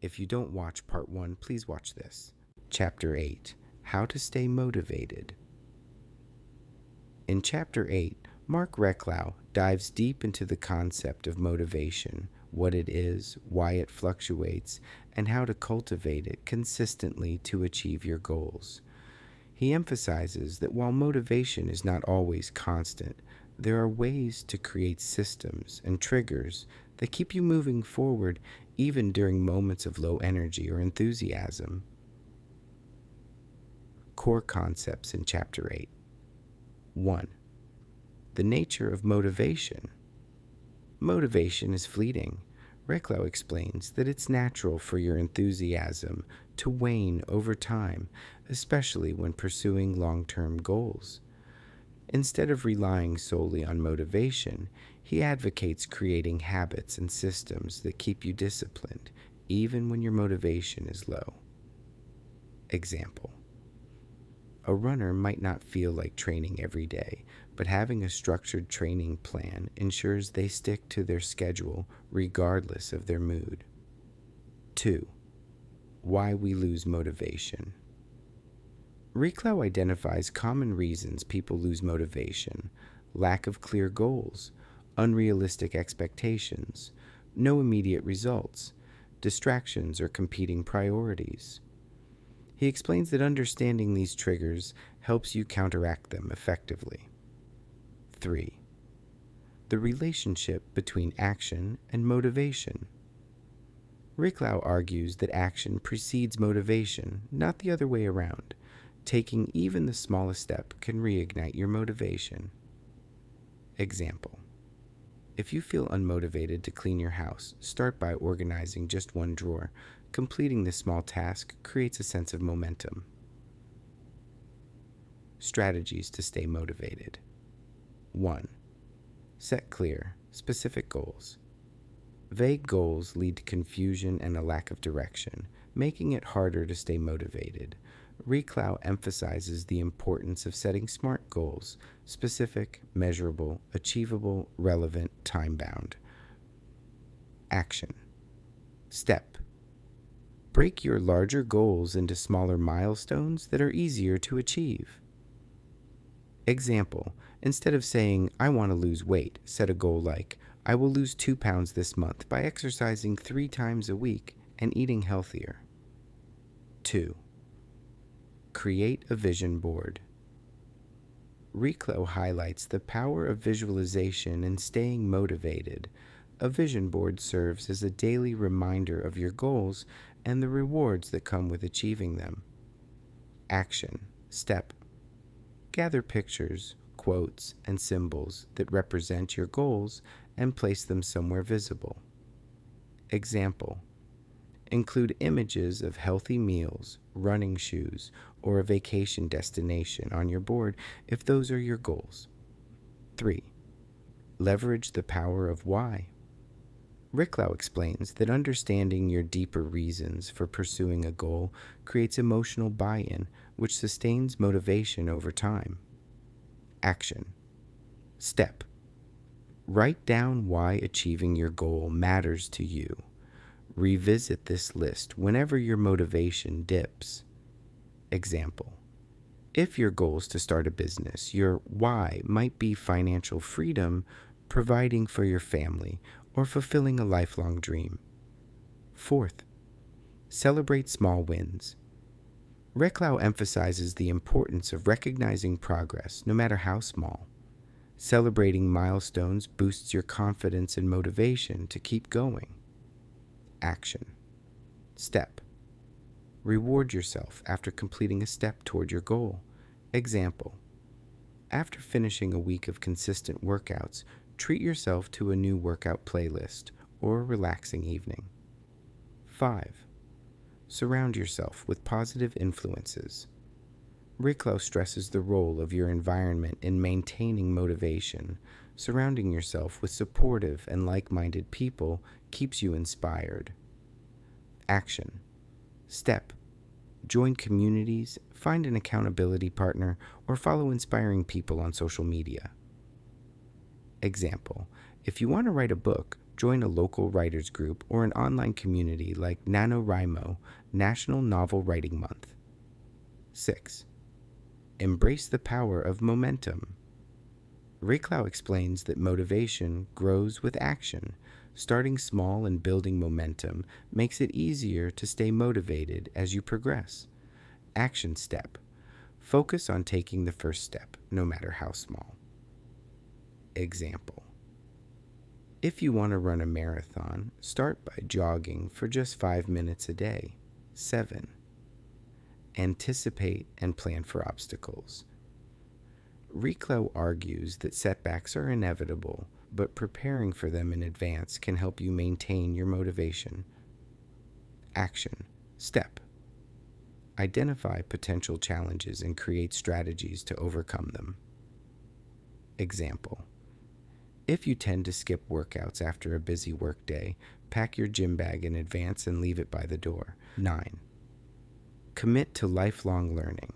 If you don't watch part 1, please watch this. Chapter 8, How to Stay Motivated. In Chapter 8, Marc Reklau dives deep into the concept of motivation, what it is, why it fluctuates, and how to cultivate it consistently to achieve your goals. He emphasizes that while motivation is not always constant, there are ways to create systems and triggers that keep you moving forward even during moments of low energy or enthusiasm. Core concepts in Chapter 8. 1. The nature of motivation. Motivation is fleeting. Reklau explains that it's natural for your enthusiasm to wane over time, especially when pursuing long-term goals. Instead of relying solely on motivation, he advocates creating habits and systems that keep you disciplined, even when your motivation is low. Example: a runner might not feel like training every day, but having a structured training plan ensures they stick to their schedule regardless of their mood. 2. Why we lose motivation. Reklau identifies common reasons people lose motivation: lack of clear goals, unrealistic expectations, no immediate results, distractions or competing priorities. He explains that understanding these triggers helps you counteract them effectively. 3. The relationship between action and motivation. Reklau argues that action precedes motivation, not the other way around. Taking even the smallest step can reignite your motivation. Example: if you feel unmotivated to clean your house, start by organizing just one drawer. Completing this small task creates a sense of momentum. Strategies to stay motivated. 1. Set clear, specific goals. Vague goals lead to confusion and a lack of direction, making it harder to stay motivated. Reklau emphasizes the importance of setting SMART goals: specific, measurable, achievable, relevant, time-bound. Action. Step. Break your larger goals into smaller milestones that are easier to achieve. Example: instead of saying, "I want to lose weight," set a goal like, "I will lose 2 pounds this month by exercising 3 times a week and eating healthier." 2. Create a vision board. Reklau highlights the power of visualization in staying motivated. A vision board serves as a daily reminder of your goals and the rewards that come with achieving them. Action. Step. Gather pictures, quotes, and symbols that represent your goals and place them somewhere visible. Example: include images of healthy meals, running shoes, or a vacation destination on your board if those are your goals. 3. Leverage the power of why. Reklau explains that understanding your deeper reasons for pursuing a goal creates emotional buy-in, which sustains motivation over time. Action. Step. Write down why achieving your goal matters to you. Revisit this list whenever your motivation dips. Example: if your goal is to start a business, your why might be financial freedom, providing for your family, or fulfilling a lifelong dream. 4th, celebrate small wins. Reklau emphasizes the importance of recognizing progress, no matter how small. Celebrating milestones boosts your confidence and motivation to keep going. Action. Step. Reward yourself after completing a step toward your goal. Example: after finishing a week of consistent workouts, treat yourself to a new workout playlist or a relaxing evening. 5. Surround yourself with positive influences. Reklau stresses the role of your environment in maintaining motivation. Surrounding yourself with supportive and like-minded people keeps you inspired. Action. Step. Join communities, find an accountability partner, or follow inspiring people on social media. Example: if you want to write a book, Join a local writers group or an online community like NaNoWriMo, National Novel Writing Month. 6. Embrace the power of momentum. Reklau explains that motivation grows with action. Starting small and building momentum makes it easier to stay motivated as you progress. Action step. Focus on taking the first step, no matter how small. Example. If you want to run a marathon, start by jogging for just 5 minutes a day. 7. Anticipate and plan for obstacles. Reklau argues that setbacks are inevitable, but preparing for them in advance can help you maintain your motivation. Action. Step. Identify potential challenges and create strategies to overcome them. Example. If you tend to skip workouts after a busy workday, pack your gym bag in advance and leave it by the door. 9. Commit to lifelong learning.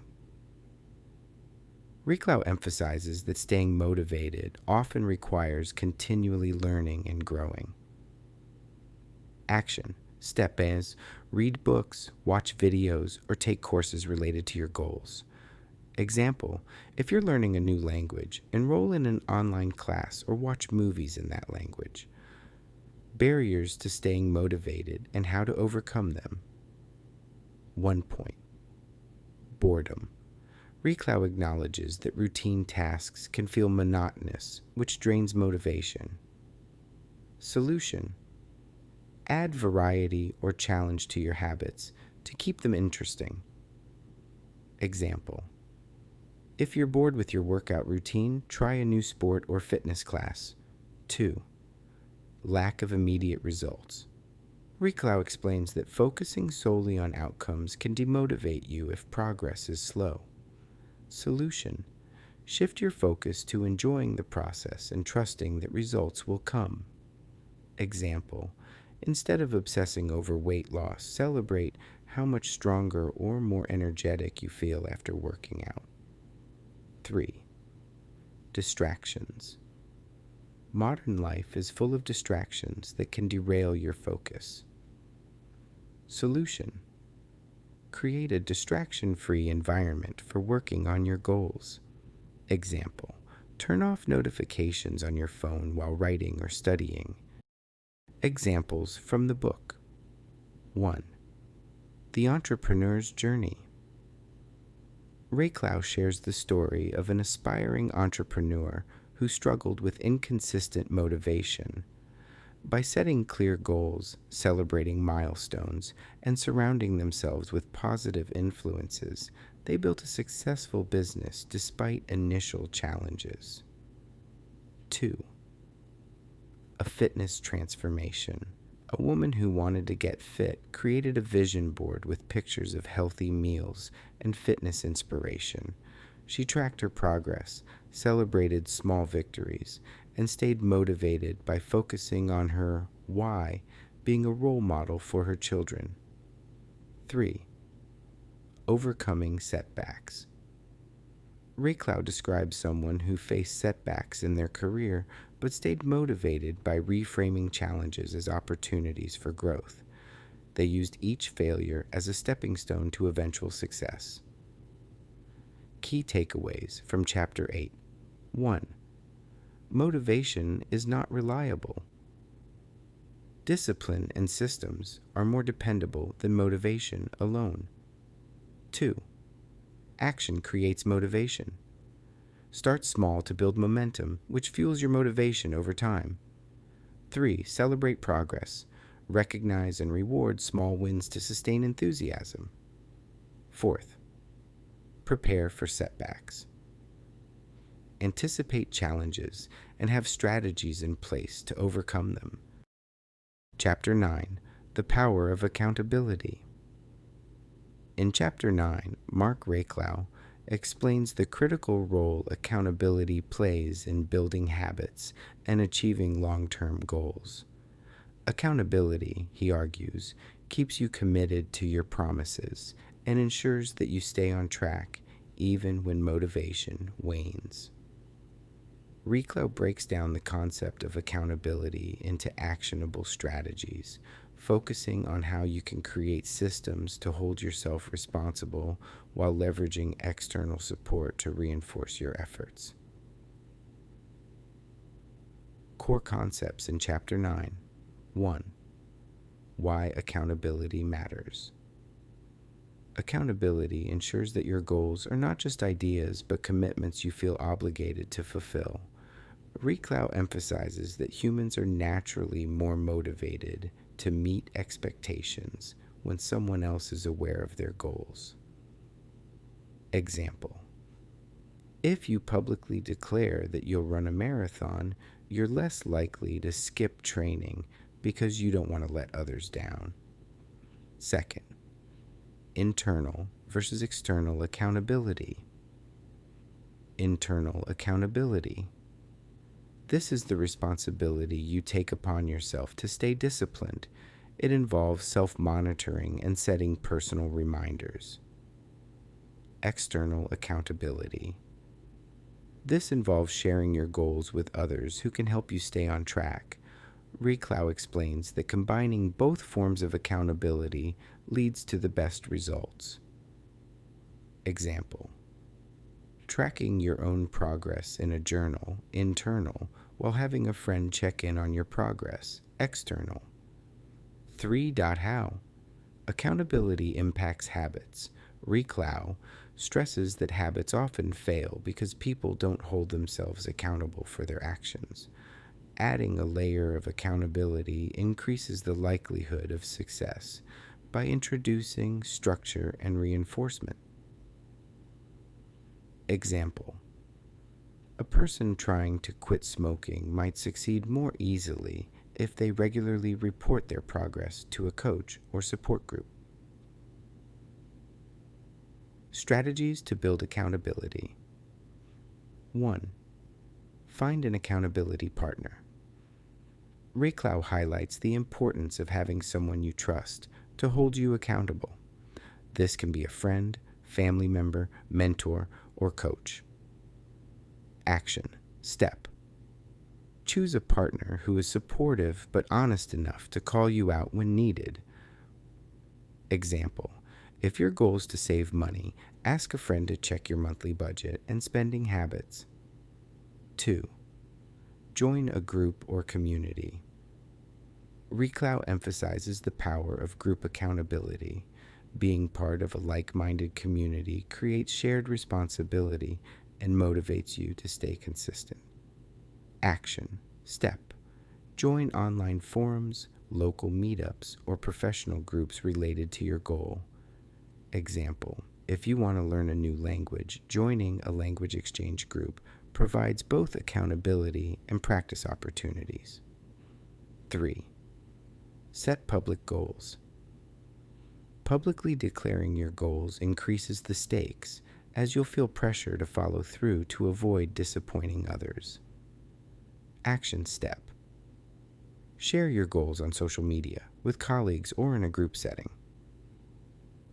Reklau emphasizes that staying motivated often requires continually learning and growing. Action. Step is read books, watch videos, or take courses related to your goals. Example, if you're learning a new language, enroll in an online class or watch movies in that language. Barriers to staying motivated and how to overcome them. 1 point. Boredom. Reklau acknowledges that routine tasks can feel monotonous, which drains motivation. Solution. Add variety or challenge to your habits to keep them interesting. Example. If you're bored with your workout routine, try a new sport or fitness class. 2. Lack of immediate results. Reklau explains that focusing solely on outcomes can demotivate you if progress is slow. Solution. Shift your focus to enjoying the process and trusting that results will come. Example. Instead of obsessing over weight loss, celebrate how much stronger or more energetic you feel after working out. 3. Distractions. Modern life is full of distractions that can derail your focus. Solution. Create a distraction-free environment for working on your goals. Example. Turn off notifications on your phone while writing or studying. Examples from the book. 1. The Entrepreneur's Journey. Reklau shares the story of an aspiring entrepreneur who struggled with inconsistent motivation. By setting clear goals, celebrating milestones, and surrounding themselves with positive influences, they built a successful business despite initial challenges. 2. A fitness transformation. A woman who wanted to get fit created a vision board with pictures of healthy meals and fitness inspiration. She tracked her progress, celebrated small victories, and stayed motivated by focusing on her why, being a role model for her children. 3. Overcoming setbacks. Reklau describes someone who faced setbacks in their career but stayed motivated by reframing challenges as opportunities for growth. They used each failure as a stepping stone to eventual success. Key takeaways from Chapter 8. 1. Motivation is not reliable. Discipline and systems are more dependable than motivation alone. 2. Action creates motivation. Start small to build momentum, which fuels your motivation over time. 3. Celebrate progress. Recognize and reward small wins to sustain enthusiasm. 4th. Prepare for setbacks. Anticipate challenges and have strategies in place to overcome them. Chapter 9. The Power of Accountability. In Chapter 9, Marc Reklau explains the critical role accountability plays in building habits and achieving long-term goals. Accountability, he argues, keeps you committed to your promises and ensures that you stay on track even when motivation wanes. Reklau breaks down the concept of accountability into actionable strategies, focusing on how you can create systems to hold yourself responsible while leveraging external support to reinforce your efforts. Core concepts in Chapter 9. 1. Why accountability matters. Accountability ensures that your goals are not just ideas, but commitments you feel obligated to fulfill. Reklau emphasizes that humans are naturally more motivated to meet expectations when someone else is aware of their goals. Example: if you publicly declare that you'll run a marathon, you're less likely to skip training because you don't want to let others down. Second, internal versus external accountability. Internal accountability. This is the responsibility you take upon yourself to stay disciplined. It involves self-monitoring and setting personal reminders. External accountability. This involves sharing your goals with others who can help you stay on track. Reklau explains that combining both forms of accountability leads to the best results. Example: tracking your own progress in a journal, internal, while having a friend check in on your progress, external. 3. How? Accountability impacts habits. Reklau stresses that habits often fail because people don't hold themselves accountable for their actions. Adding a layer of accountability increases the likelihood of success by introducing structure and reinforcement. Example: a person trying to quit smoking might succeed more easily if they regularly report their progress to a coach or support group. Strategies to build accountability. 1. Find an accountability partner. Reklau highlights the importance of having someone you trust to hold you accountable. This can be a friend, family member, mentor, or coach. Action. Step: choose a partner who is supportive but honest enough to call you out when needed. Example: if your goal is to save money, ask a friend to check your monthly budget and spending habits. 2. Join a group or community. Reklau emphasizes the power of group accountability. Being part of a like-minded community creates shared responsibility and motivates you to stay consistent. Action. Step: join online forums, local meetups, or professional groups related to your goal. Example: if you want to learn a new language, joining a language exchange group provides both accountability and practice opportunities. 3. Set public goals. Publicly declaring your goals increases the stakes, as you'll feel pressure to follow through to avoid disappointing others. Action step: share your goals on social media, with colleagues, or in a group setting.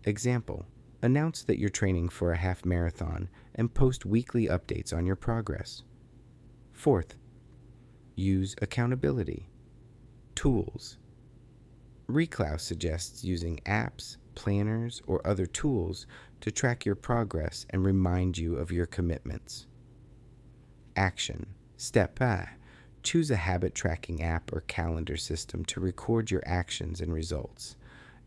Example: announce that you're training for a half marathon and post weekly updates on your progress. 4th, use accountability. Tools. Reklau suggests using apps, planners, or other tools to track your progress and remind you of your commitments. Action. Step: choose a habit tracking app or calendar system to record your actions and results.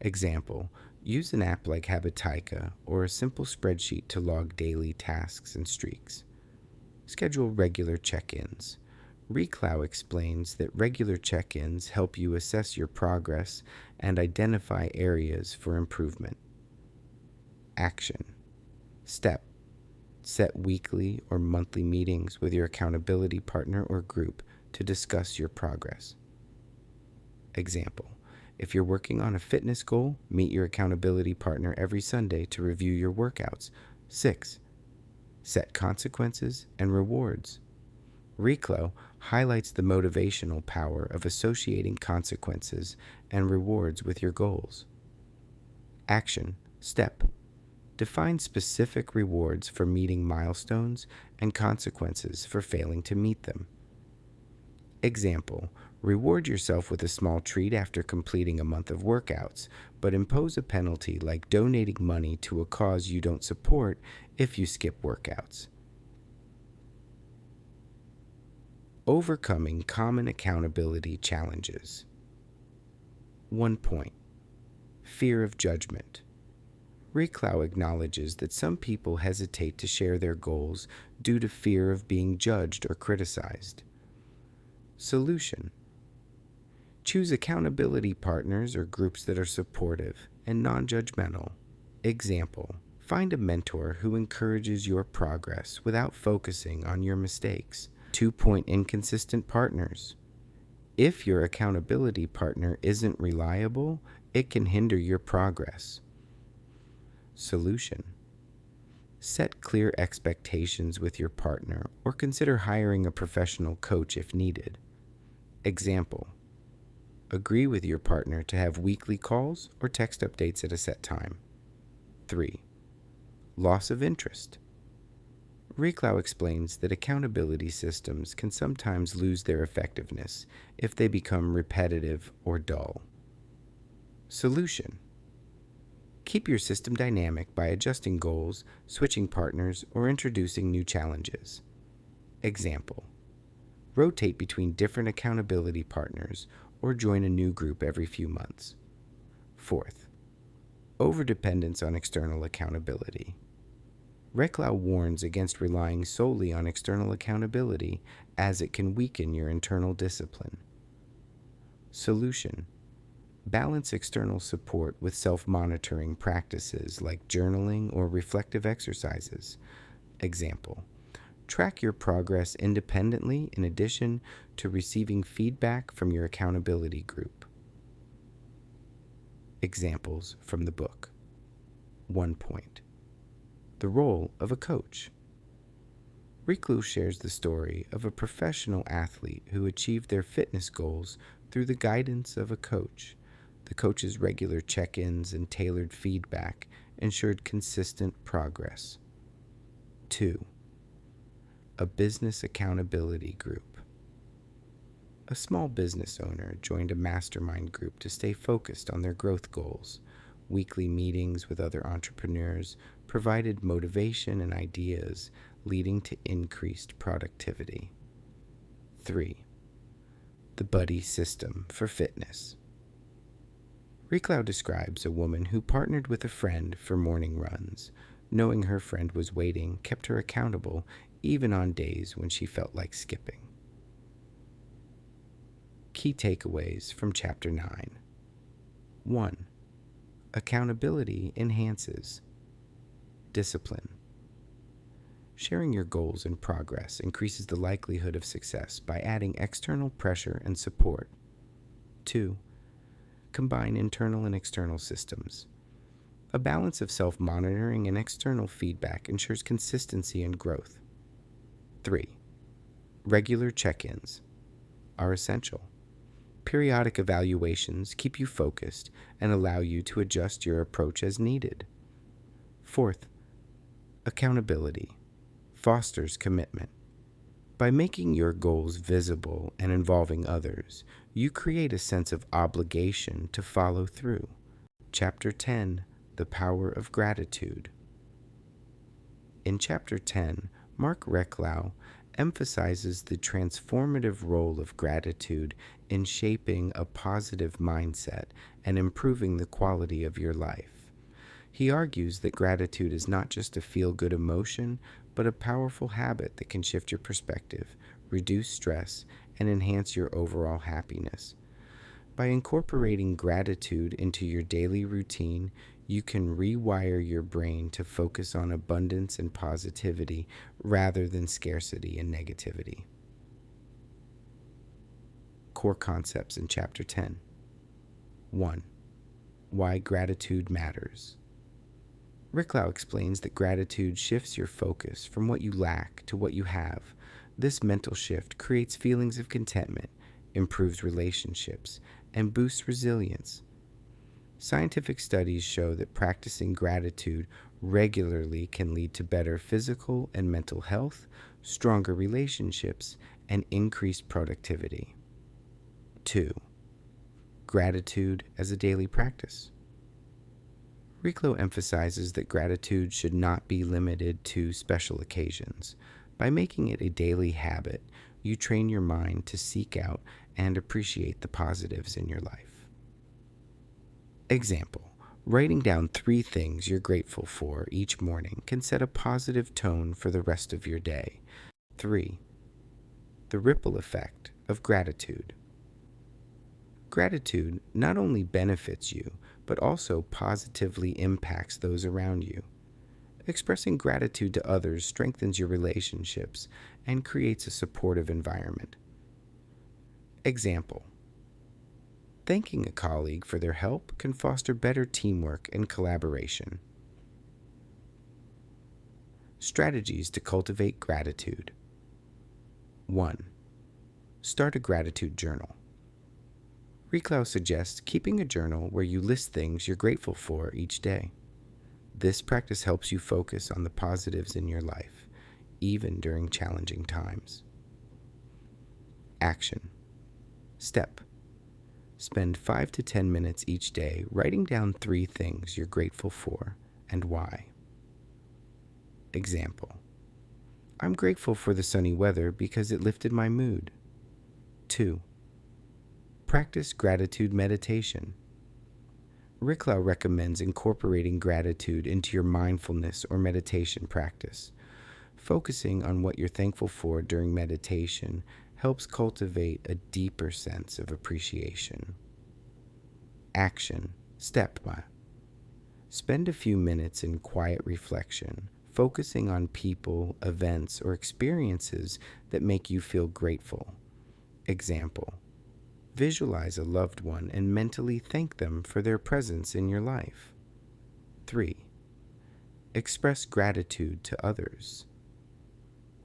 Example: use an app like Habitaika or a simple spreadsheet to log daily tasks and streaks. Schedule regular check-ins. Reklau explains that regular check-ins help you assess your progress and identify areas for improvement. Action. Step: set weekly or monthly meetings with your accountability partner or group to discuss your progress. Example: if you're working on a fitness goal, meet your accountability partner every Sunday to review your workouts. 6. Set consequences and rewards. Reklau highlights the motivational power of associating consequences and rewards with your goals. Action. Step: Define specific rewards for meeting milestones and consequences for failing to meet them. Example, reward yourself with a small treat after completing a month of workouts, but impose a penalty like donating money to a cause you don't support if you skip workouts. Overcoming common accountability challenges. 1 point. Fear of judgment. Reklau acknowledges that some people hesitate to share their goals due to fear of being judged or criticized. Solution. Choose accountability partners or groups that are supportive and non-judgmental. Example, find a mentor who encourages your progress without focusing on your mistakes. 2-point inconsistent partners. If your accountability partner isn't reliable, it can hinder your progress. Solution. Set clear expectations with your partner or consider hiring a professional coach if needed. Example, agree with your partner to have weekly calls or text updates at a set time. 3. Loss of interest. Reklau explains that accountability systems can sometimes lose their effectiveness if they become repetitive or dull. Solution. Keep your system dynamic by adjusting goals, switching partners, or introducing new challenges. Example, rotate between different accountability partners or join a new group every few months. 4th, overdependence on external accountability. Reklau warns against relying solely on external accountability as it can weaken your internal discipline. Solution. Balance external support with self-monitoring practices like journaling or reflective exercises. Example, track your progress independently in addition to receiving feedback from your accountability group. Examples from the book. 1 point. The role of a coach. Reklau shares the story of a professional athlete who achieved their fitness goals through the guidance of a coach. The coach's regular check-ins and tailored feedback ensured consistent progress. 2. A business accountability group. A small business owner joined a mastermind group to stay focused on their growth goals. Weekly meetings with other entrepreneurs provided motivation and ideas, leading to increased productivity. 3. The buddy system for fitness. Reklau describes a woman who partnered with a friend for morning runs. Knowing her friend was waiting kept her accountable even on days when she felt like skipping. Key takeaways from Chapter 9. 1. Accountability enhances discipline. Sharing your goals and progress increases the likelihood of success by adding external pressure and support. 2. Combine internal and external systems. A balance of self-monitoring and external feedback ensures consistency and growth. 3. Regular check-ins are essential. Periodic evaluations keep you focused and allow you to adjust your approach as needed. 4th, accountability fosters commitment. By making your goals visible and involving others, you create a sense of obligation to follow through. Chapter 10, The Power of Gratitude. In Chapter 10, Marc Reklau emphasizes the transformative role of gratitude in shaping a positive mindset and improving the quality of your life. He argues that gratitude is not just a feel-good emotion, but a powerful habit that can shift your perspective, reduce stress, and enhance your overall happiness. By incorporating gratitude into your daily routine, you can rewire your brain to focus on abundance and positivity rather than scarcity and negativity. Core concepts in Chapter 10. 1. Why gratitude matters. Reklau explains that gratitude shifts your focus from what you lack to what you have. This mental shift creates feelings of contentment, improves relationships, and boosts resilience. Scientific studies show that practicing gratitude regularly can lead to better physical and mental health, stronger relationships, and increased productivity. 2. Gratitude as a daily practice. Reklau emphasizes that gratitude should not be limited to special occasions. By making it a daily habit, you train your mind to seek out and appreciate the positives in your life. Example: writing down 3 things you're grateful for each morning can set a positive tone for the rest of your day. 3. The ripple effect of gratitude. Gratitude not only benefits you, but also positively impacts those around you. Expressing gratitude to others strengthens your relationships and creates a supportive environment. Example: thanking a colleague for their help can foster better teamwork and collaboration. Strategies to cultivate gratitude. 1. Start a gratitude journal. Reklau suggests keeping a journal where you list things you're grateful for each day. This practice helps you focus on the positives in your life, even during challenging times. Action. Step. Spend 5 to 10 minutes each day writing down 3 things you're grateful for and why. Example: I'm grateful for the sunny weather because it lifted my mood. 2. Practice gratitude meditation. Reklau recommends incorporating gratitude into your mindfulness or meditation practice. Focusing on what you're thankful for during meditation helps cultivate a deeper sense of appreciation. Action. Step 1. Spend a few minutes in quiet reflection, focusing on people, events, or experiences that make you feel grateful. Example: visualize a loved one and mentally thank them for their presence in your life. 3. Express gratitude to others.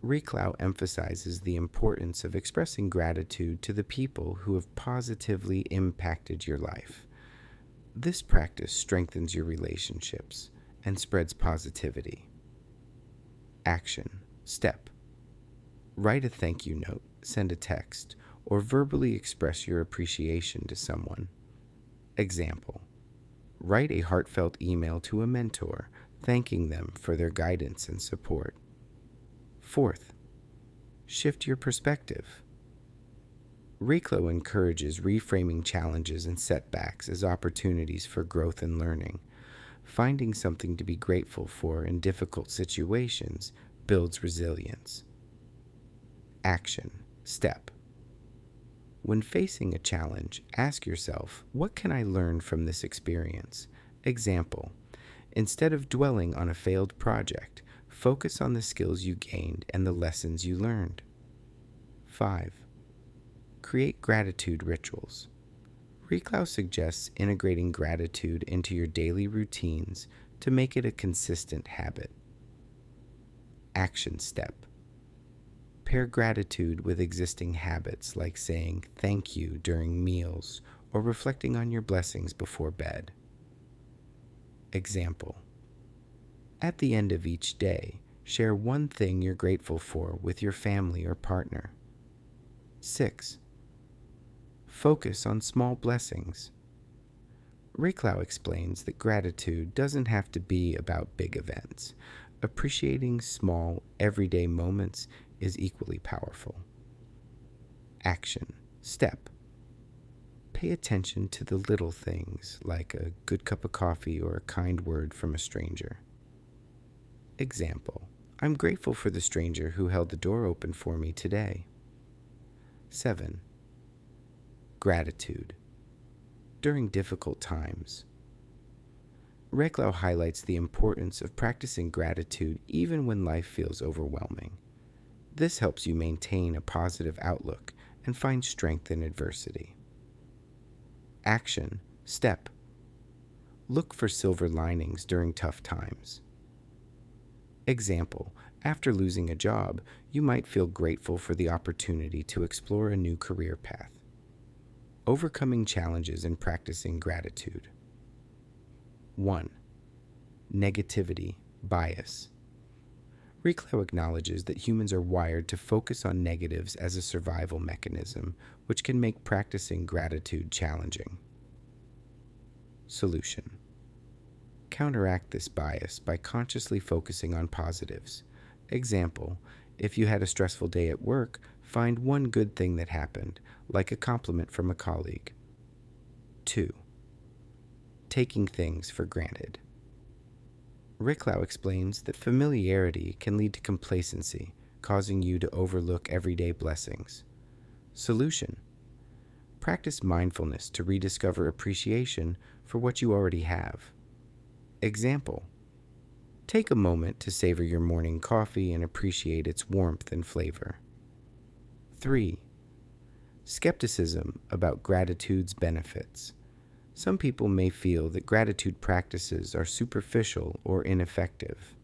Reklau emphasizes the importance of expressing gratitude to the people who have positively impacted your life. This practice strengthens your relationships and spreads positivity. Action. Step. Write a thank you note, send a text, or verbally express your appreciation to someone. Example: write a heartfelt email to a mentor, thanking them for their guidance and support. 4th, shift your perspective. Reklau encourages reframing challenges and setbacks as opportunities for growth and learning. Finding something to be grateful for in difficult situations builds resilience. Action. Step. When facing a challenge, ask yourself, what can I learn from this experience? Example: instead of dwelling on a failed project, focus on the skills you gained and the lessons you learned. 5. Create gratitude rituals. Reklau suggests integrating gratitude into your daily routines to make it a consistent habit. Action step. Pair gratitude with existing habits like saying thank you during meals or reflecting on your blessings before bed. Example: at the end of each day, share one thing you're grateful for with your family or partner. 6. Focus on small blessings. Reklau explains that gratitude doesn't have to be about big events. Appreciating small, everyday moments is equally powerful. Action. Step. Pay attention to the little things like a good cup of coffee or a kind word from a stranger. Example: I'm grateful for the stranger who held the door open for me today. 7. Gratitude. During difficult times. Reklau highlights the importance of practicing gratitude even when life feels overwhelming. This helps you maintain a positive outlook and find strength in adversity. Action. Step. Look for silver linings during tough times. Example: after losing a job, you might feel grateful for the opportunity to explore a new career path. Overcoming challenges and practicing gratitude. 1. Negativity Bias. Reklau acknowledges that humans are wired to focus on negatives as a survival mechanism, which can make practicing gratitude challenging. Solution. Counteract this bias by consciously focusing on positives. Example, if you had a stressful day at work, find one good thing that happened, like a compliment from a colleague. 2. Taking things for granted. Reklau explains that familiarity can lead to complacency, causing you to overlook everyday blessings. Solution. Practice mindfulness to rediscover appreciation for what you already have. Example. Take a moment to savor your morning coffee and appreciate its warmth and flavor. 3. Skepticism about gratitude's benefits. Some people may feel that gratitude practices are superficial or ineffective.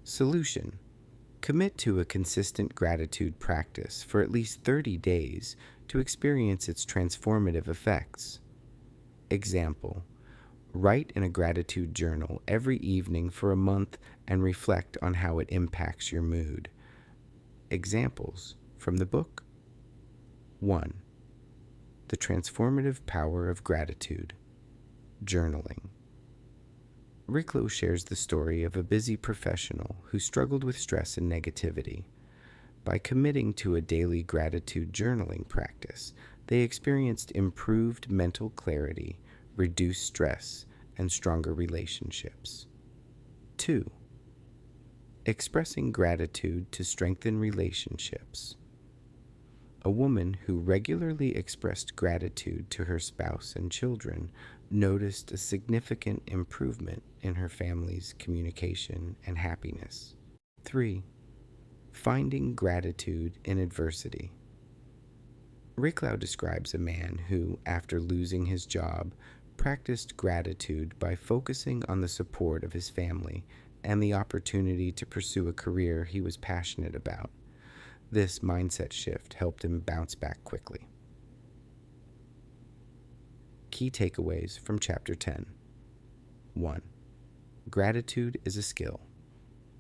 Solution. Commit to a consistent gratitude practice for at least 30 days to experience its transformative effects. Example. Write in a gratitude journal every evening for a month and reflect on how it impacts your mood. Examples from the book. 1. The Transformative Power of Gratitude. Journaling. Reklau shares the story of a busy professional who struggled with stress and negativity. By committing to a daily gratitude journaling practice, they experienced improved mental clarity, reduced stress, and stronger relationships. 2. Expressing gratitude to strengthen relationships. A woman who regularly expressed gratitude to her spouse and children noticed a significant improvement in her family's communication and happiness. 3. Finding gratitude in adversity. Reklau describes a man who, after losing his job, practiced gratitude by focusing on the support of his family and the opportunity to pursue a career he was passionate about. This mindset shift helped him bounce back quickly. Key takeaways from Chapter 10. 1. Gratitude is a skill.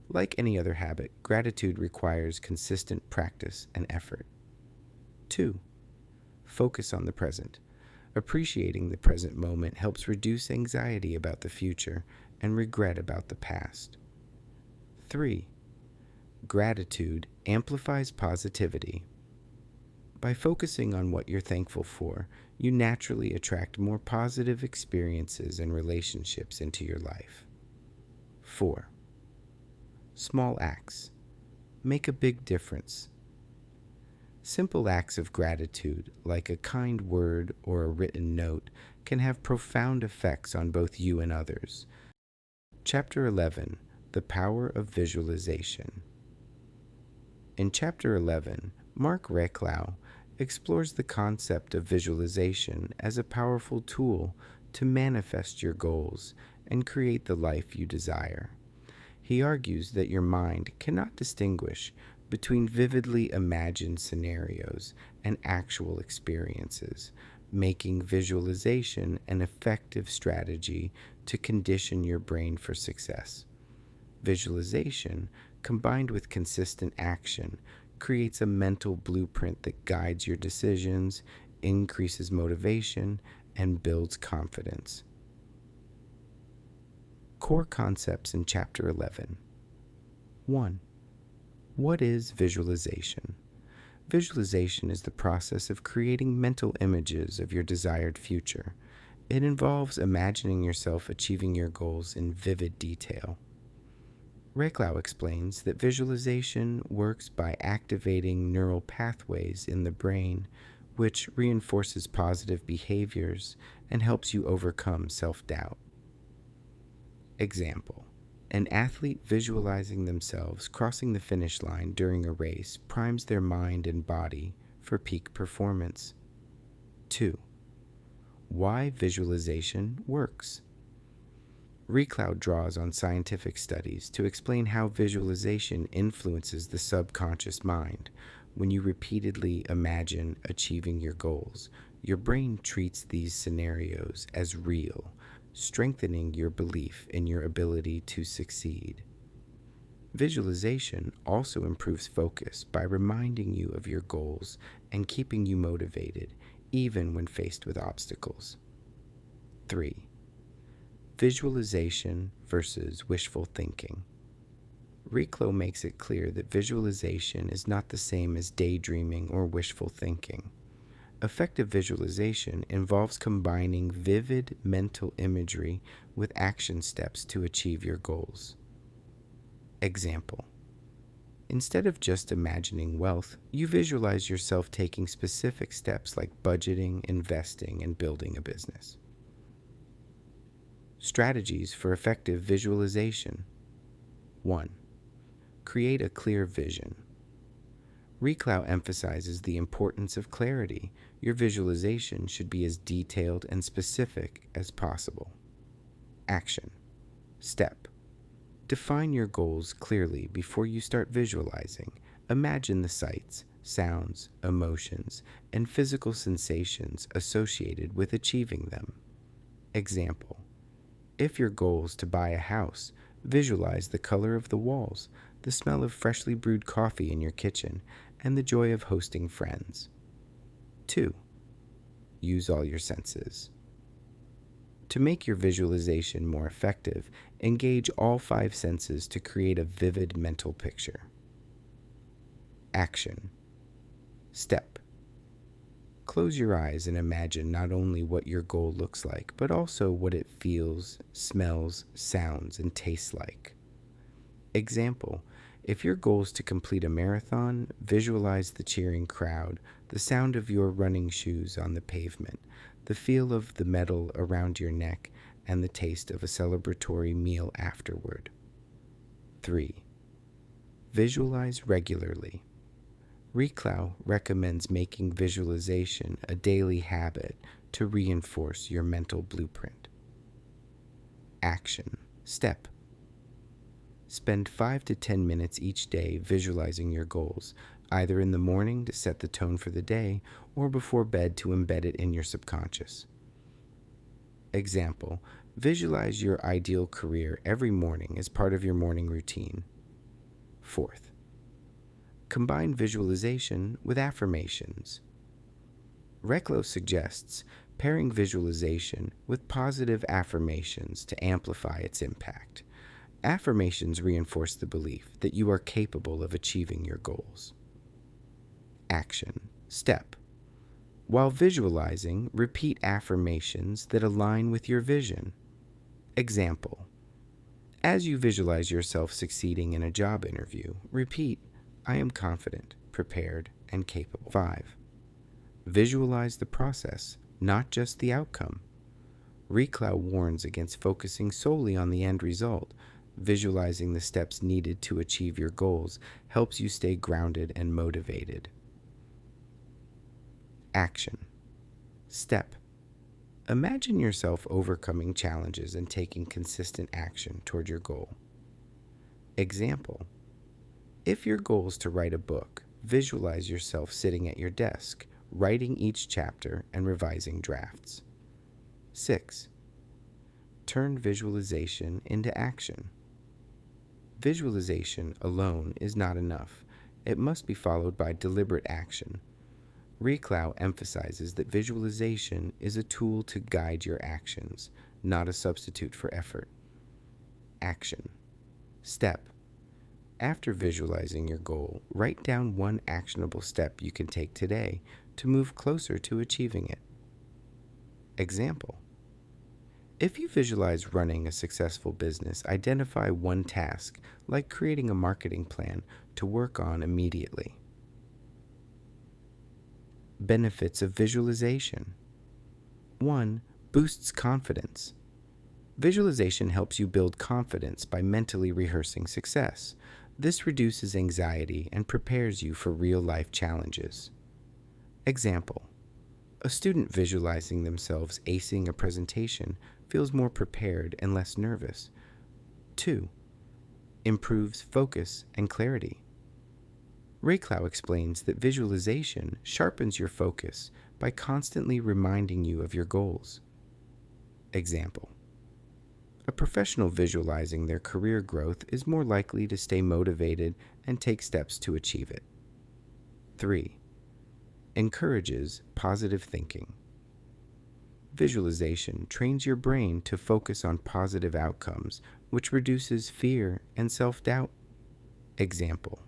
Like any other habit, gratitude requires consistent practice and effort. 2. Focus on the present. Appreciating the present moment helps reduce anxiety about the future and regret about the past. 3. Gratitude amplifies positivity. By focusing on what you're thankful for, you naturally attract more positive experiences and relationships into your life. 4. Small acts make a big difference. Simple acts of gratitude, like a kind word or a written note, can have profound effects on both you and others. Chapter 11. The Power of Visualization. In Chapter 11, Marc Reklau explores the concept of visualization as a powerful tool to manifest your goals and create the life you desire. He argues that your mind cannot distinguish between vividly imagined scenarios and actual experiences, making visualization an effective strategy to condition your brain for success. Visualization, combined with consistent action, creates a mental blueprint that guides your decisions, increases motivation, and builds confidence. Core concepts in Chapter 11. 1. What is visualization? Visualization is the process of creating mental images of your desired future. It involves imagining yourself achieving your goals in vivid detail. Reklau explains that visualization works by activating neural pathways in the brain, which reinforces positive behaviors and helps you overcome self-doubt. Example: an athlete visualizing themselves crossing the finish line during a race primes their mind and body for peak performance. 2. Why visualization works. Reklau draws on scientific studies to explain how visualization influences the subconscious mind. When you repeatedly imagine achieving your goals, your brain treats these scenarios as real, strengthening your belief in your ability to succeed. Visualization also improves focus by reminding you of your goals and keeping you motivated, even when faced with obstacles. 3. Visualization versus wishful thinking. Reklau makes it clear that visualization is not the same as daydreaming or wishful thinking. Effective visualization involves combining vivid mental imagery with action steps to achieve your goals. Example: instead of just imagining wealth, you visualize yourself taking specific steps like budgeting, investing, and building a business. Strategies for effective visualization. 1. Create a clear vision. Reklau emphasizes the importance of clarity. Your visualization should be as detailed and specific as possible. Action. Step. Define your goals clearly before you start visualizing. Imagine the sights, sounds, emotions, and physical sensations associated with achieving them. Example: if your goal is to buy a house, visualize the color of the walls, the smell of freshly brewed coffee in your kitchen, and the joy of hosting friends. 2. Use all your senses. To make your visualization more effective, engage all 5 senses to create a vivid mental picture. Action. Step. Close your eyes and imagine not only what your goal looks like, but also what it feels, smells, sounds, and tastes like. Example: if your goal is to complete a marathon, visualize the cheering crowd, the sound of your running shoes on the pavement, the feel of the metal around your neck, and the taste of a celebratory meal afterward. 3. Visualize regularly. Reklau recommends making visualization a daily habit to reinforce your mental blueprint. Action. Step. Spend 5 to 10 minutes each day visualizing your goals, either in the morning to set the tone for the day or before bed to embed it in your subconscious. Example: visualize your ideal career every morning as part of your morning routine. 4th, combine visualization with affirmations. Reklau suggests pairing visualization with positive affirmations to amplify its impact. Affirmations reinforce the belief that you are capable of achieving your goals. Action. Step. While visualizing, repeat affirmations that align with your vision. Example: as you visualize yourself succeeding in a job interview, repeat, "I am confident, prepared, and capable." 5. Visualize the process, not just the outcome. Reklau warns against focusing solely on the end result. Visualizing the steps needed to achieve your goals helps you stay grounded and motivated. Action. Step. Imagine yourself overcoming challenges and taking consistent action toward your goal. Example: if your goal is to write a book, visualize yourself sitting at your desk, writing each chapter and revising drafts. 6. Turn visualization into action. Visualization alone is not enough. It must be followed by deliberate action. Reklau emphasizes that visualization is a tool to guide your actions, not a substitute for effort. Action. Step. After visualizing your goal, write down one actionable step you can take today to move closer to achieving it. Example: if you visualize running a successful business, identify one task, like creating a marketing plan, to work on immediately. Benefits of visualization. 1. Boosts confidence. Visualization helps you build confidence by mentally rehearsing success. This reduces anxiety and prepares you for real-life challenges. Example: a student visualizing themselves acing a presentation feels more prepared and less nervous. 2. Improves focus and clarity. Reklau explains that visualization sharpens your focus by constantly reminding you of your goals. Example: A professional visualizing their career growth is more likely to stay motivated and take steps to achieve it. 3. Encourages positive thinking. Visualization trains your brain to focus on positive outcomes, which reduces fear and self-doubt. Example: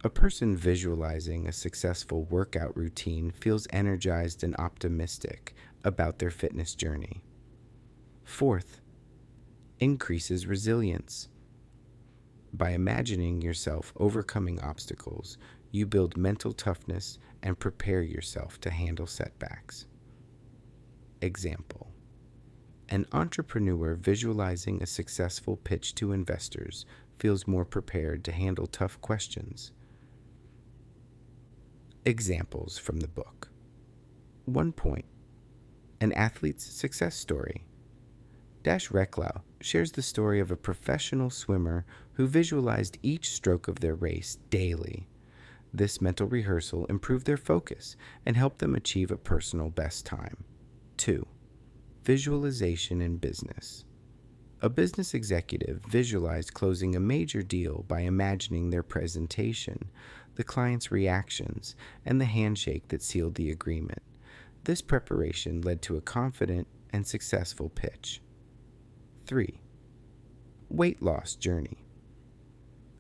a person visualizing a successful workout routine feels energized and optimistic about their fitness journey. 4th, increases resilience. By imagining yourself overcoming obstacles, you build mental toughness and prepare yourself to handle setbacks. Example: an entrepreneur visualizing a successful pitch to investors feels more prepared to handle tough questions. Examples from the book. 1 point. An athlete's success story. Marc Reklau shares the story of a professional swimmer who visualized each stroke of their race daily. This mental rehearsal improved their focus and helped them achieve a personal best time. 2. Visualization in business. A business executive visualized closing a major deal by imagining their presentation, the client's reactions, and the handshake that sealed the agreement. This preparation led to a confident and successful pitch. 3. Weight loss journey.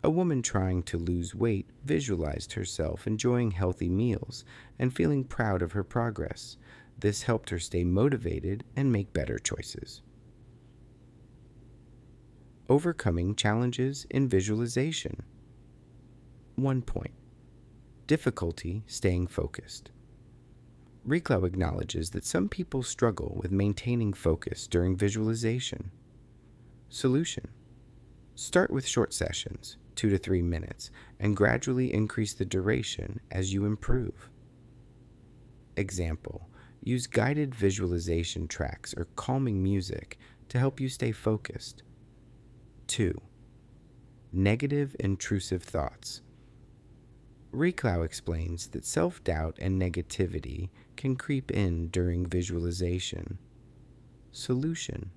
A woman trying to lose weight visualized herself enjoying healthy meals and feeling proud of her progress. This helped her stay motivated and make better choices. Overcoming challenges in visualization. 1 point. Difficulty staying focused. Reklau acknowledges that some people struggle with maintaining focus during visualization. Solution: start with short sessions, 2 to 3 minutes, and gradually increase the duration as you improve. Example: use guided visualization tracks or calming music to help you stay focused. 2. Negative intrusive thoughts. Reklau explains that self-doubt and negativity can creep in during visualization. Solution: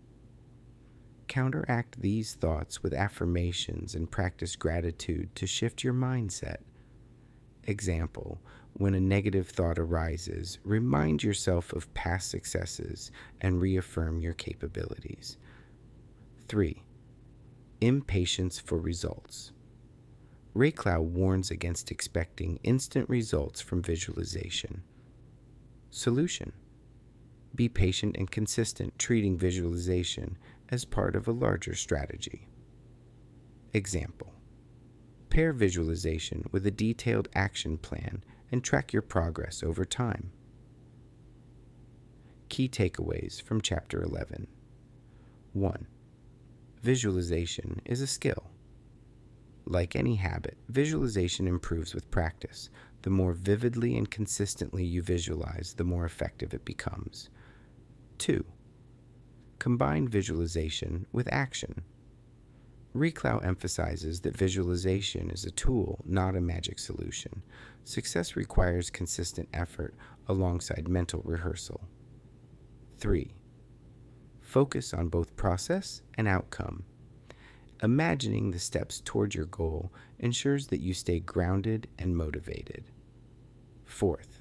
counteract these thoughts with affirmations and practice gratitude to shift your mindset. Example: when a negative thought arises, remind yourself of past successes and reaffirm your capabilities. 3. Impatience for results. Reklau warns against expecting instant results from visualization. Solution: be patient and consistent, treating visualization as part of a larger strategy. Example: pair visualization with a detailed action plan and track your progress over time. Key takeaways from Chapter 11. 1. Visualization is a skill. Like any habit, visualization improves with practice. The more vividly and consistently you visualize, the more effective it becomes. 2. Combine visualization with action. Reklau emphasizes that visualization is a tool, not a magic solution. Success requires consistent effort alongside mental rehearsal. 3. Focus on both process and outcome. Imagining the steps toward your goal ensures that you stay grounded and motivated. 4th,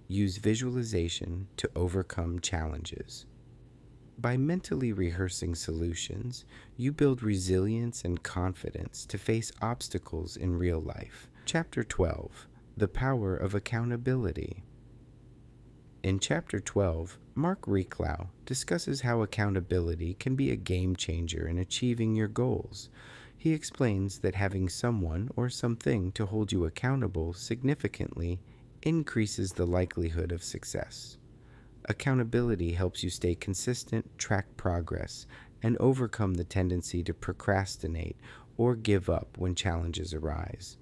use visualization to overcome challenges. By mentally rehearsing solutions, you build resilience and confidence to face obstacles in real life. Chapter 12, The Power of Accountability. In Chapter 12, Marc Reklau discusses how accountability can be a game changer in achieving your goals. He explains that having someone or something to hold you accountable significantly increases the likelihood of success. Accountability helps you stay consistent, track progress, and overcome the tendency to procrastinate or give up when challenges arise.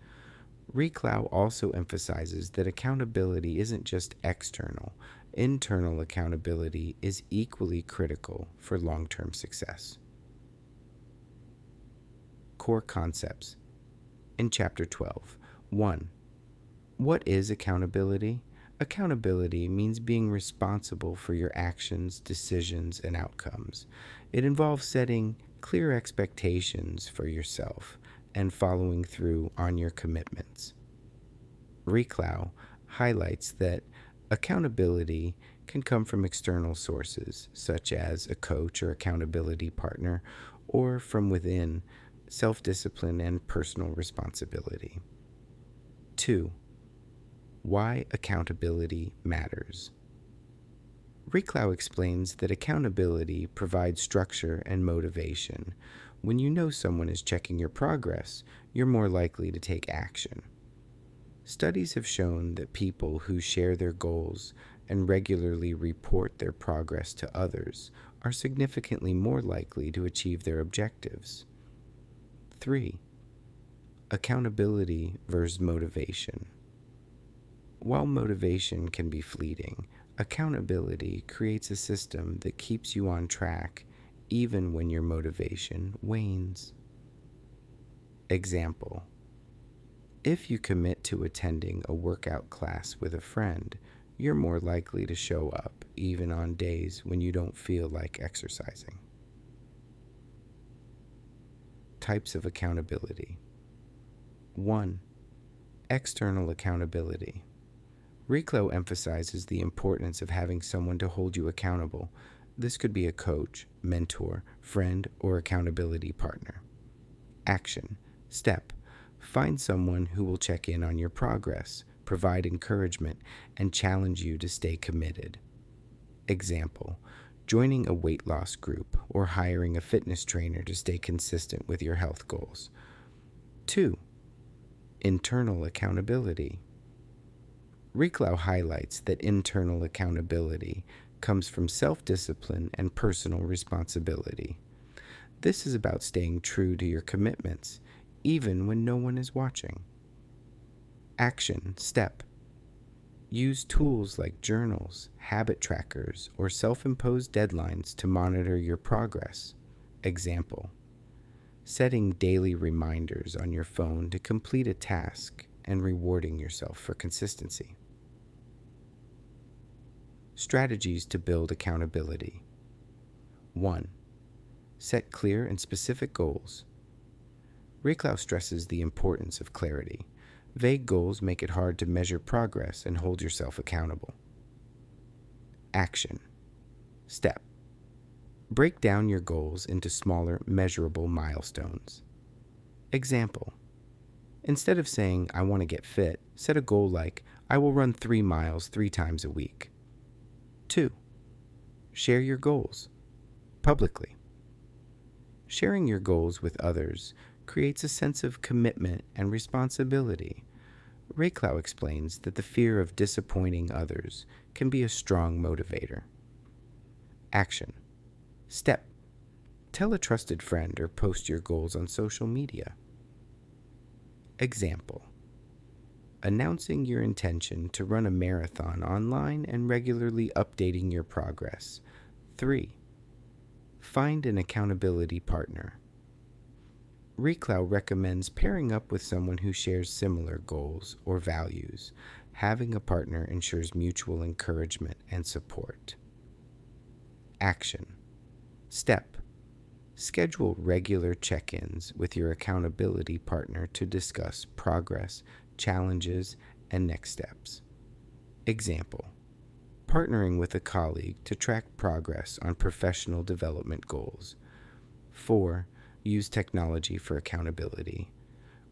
Reklau also emphasizes that accountability isn't just external. Internal accountability is equally critical for long-term success. Core concepts. In Chapter 12. 1. What is accountability? Accountability means being responsible for your actions, decisions, and outcomes. It involves setting clear expectations for yourself and following through on your commitments. Reklau highlights that accountability can come from external sources, such as a coach or accountability partner, or from within, self-discipline and personal responsibility. 2. Why accountability matters. Reklau explains that accountability provides structure and motivation. When you know someone is checking your progress, you're more likely to take action. Studies have shown that people who share their goals and regularly report their progress to others are significantly more likely to achieve their objectives. 3. Accountability versus motivation. While motivation can be fleeting, accountability creates a system that keeps you on track even when your motivation wanes. Example: if you commit to attending a workout class with a friend, you're more likely to show up even on days when you don't feel like exercising. Types of accountability. 1. External accountability. Reklau emphasizes the importance of having someone to hold you accountable. This could be a coach, mentor, friend, or accountability partner. Action. Step. Find someone who will check in on your progress, provide encouragement, and challenge you to stay committed. Example: joining a weight loss group or hiring a fitness trainer to stay consistent with your health goals. 2. Internal accountability. Reklau highlights that internal accountability comes from self-discipline and personal responsibility. This is about staying true to your commitments, even when no one is watching. Action. Step. Use tools like journals, habit trackers, or self-imposed deadlines to monitor your progress. Example: setting daily reminders on your phone to complete a task and rewarding yourself for consistency. Strategies to build accountability. 1. Set clear and specific goals. Reklau stresses the importance of clarity. Vague goals make it hard to measure progress and hold yourself accountable. Action. Step. Break down your goals into smaller, measurable milestones. Example: instead of saying, "I want to get fit," set a goal like, "I will run 3 miles 3 times a week." 2. Share your goals publicly. Sharing your goals with others creates a sense of commitment and responsibility. Reklau explains that the fear of disappointing others can be a strong motivator. Action. Step. Tell a trusted friend or post your goals on social media. Example: announcing your intention to run a marathon online and regularly updating your progress. 3. Find an accountability partner. Reklau recommends pairing up with someone who shares similar goals or values. Having a partner ensures mutual encouragement and support. Action. Step. Schedule regular check-ins with your accountability partner to discuss progress, challenges, and next steps. Example: partnering with a colleague to track progress on professional development goals. 4. Use technology for accountability.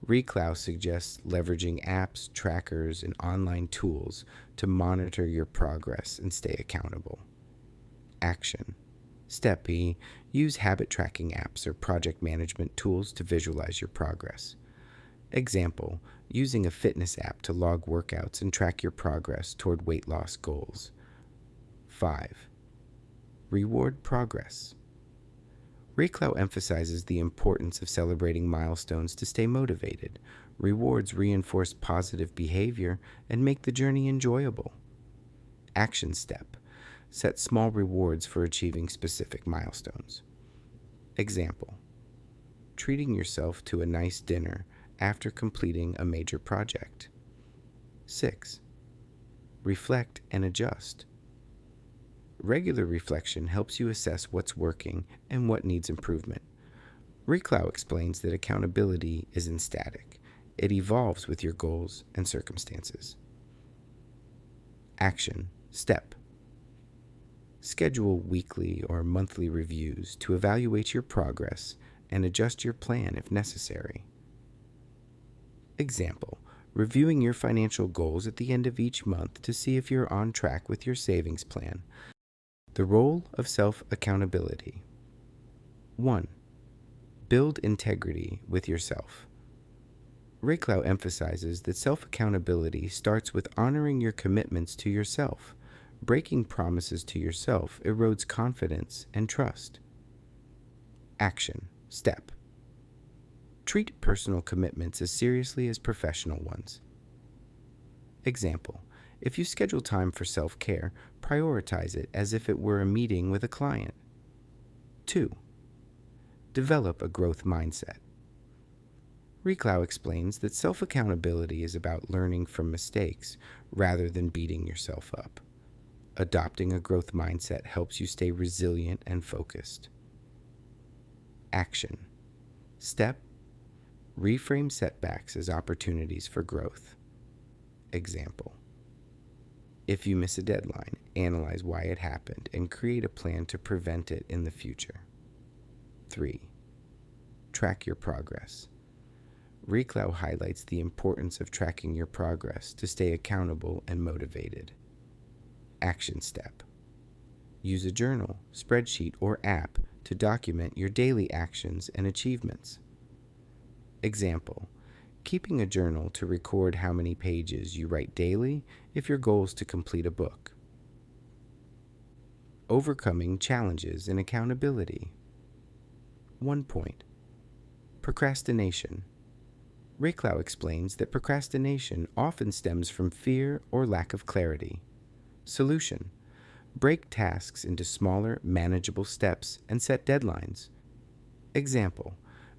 Reklau suggests leveraging apps, trackers, and online tools to monitor your progress and stay accountable. Action. Step E. Use habit tracking apps or project management tools to visualize your progress. Example: using a fitness app to log workouts and track your progress toward weight loss goals. 5. Reward progress. Reklau emphasizes the importance of celebrating milestones to stay motivated. Rewards reinforce positive behavior and make the journey enjoyable. Action step: set small rewards for achieving specific milestones. Example: treating yourself to a nice dinner after completing a major project. 6. reflect, and adjust. Regular reflection helps you assess what's working and what needs improvement. Reklau explains that accountability isn't static. It evolves with your goals and circumstances. Action step. Schedule weekly or monthly reviews to evaluate your progress and adjust your plan if necessary. Example, reviewing your financial goals at the end of each month to see if you're on track with your savings plan. The role of self-accountability. 1. Build integrity with yourself. Reklau emphasizes that self-accountability starts with honoring your commitments to yourself. Breaking promises to yourself erodes confidence and trust. Action step. Treat personal commitments as seriously as professional ones. Example, if you schedule time for self-care, prioritize it as if it were a meeting with a client. 2. Develop a growth mindset. Reklau explains that self-accountability is about learning from mistakes rather than beating yourself up. Adopting a growth mindset helps you stay resilient and focused. Action step. Reframe setbacks as opportunities for growth. Example, if you miss a deadline, analyze why it happened and create a plan to prevent it in the future. 3. Track your progress. Reklau highlights the importance of tracking your progress to stay accountable and motivated. Action step. Use a journal, spreadsheet, or app to document your daily actions and achievements. Example, keeping a journal to record how many pages you write daily if your goal is to complete a book. Overcoming challenges in accountability. 1 point. Procrastination. Reklau explains that procrastination often stems from fear or lack of clarity. Solution: break tasks into smaller, manageable steps and set deadlines. Example,